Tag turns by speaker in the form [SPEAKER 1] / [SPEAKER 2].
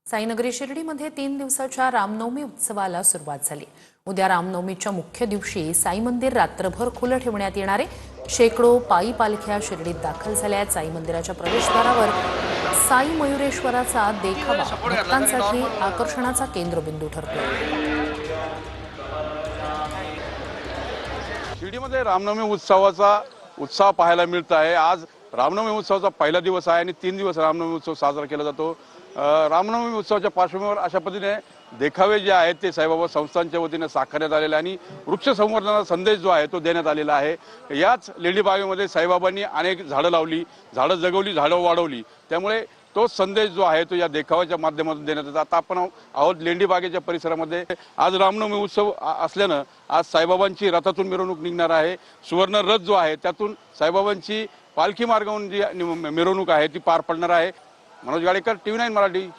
[SPEAKER 1] साईनगरी शिर्डीमध्ये 3 दिवसाच्या रामनवमी उत्सवाला सुरुवात झाली। उद्या रामनवमीच्या मुख्य दिवशी साई मंदिर रात्रभर खुलं ठेवण्यात येणार आहे। शेकडो पायी पालख्या शिर्डीत दाखल झाल्या आहेत। साई मंदिराच्या प्रवेशद्वारावर साई मयुरेश्वराचा देखावा भक्तांसाठी आकर्षणाचा केंद्रबिंदू ठरतो।
[SPEAKER 2] शिर्डीमध्ये रामनवमी उत्सवाचा उत्साह पाहायला मिळत आहे। आज रामनवमी उत्सवाचा पहिला दिवस आहे आणि 3 दिवस रामनवमी उत्सव साजरा केला जातो। रामनवमी उत्सवाच्या पार्श्वभूमीवर अशा पद्धतीने देखावे जे आहेत ते साईबाबा संस्थांच्या वतीने साकारण्यात आलेले आणि वृक्ष संवर्धनाचा संदेश जो आहे तो देण्यात आलेला आहे। याच लेंडी बागेमध्ये साईबाबांनी अनेक झाडं लावली, झाडं जगवली, झाडं वाढवली, त्यामुळे तो संदेश जो आहे तो या देखाव्याच्या माध्यमातून देण्यात येतो। आता आपण आहोत लेंडी बागेच्या परिसरामध्ये। आज रामनवमी उत्सव असल्यानं आज साईबाबांची रथातून मिरवणूक निघणार आहे। सुवर्ण रथ जो आहे त्यातून साईबाबांची पालखी मार्गावरून जी मिरवणूक आहे ती पार पडणार आहे। मनोज गाडेकर, TV9 मराठी।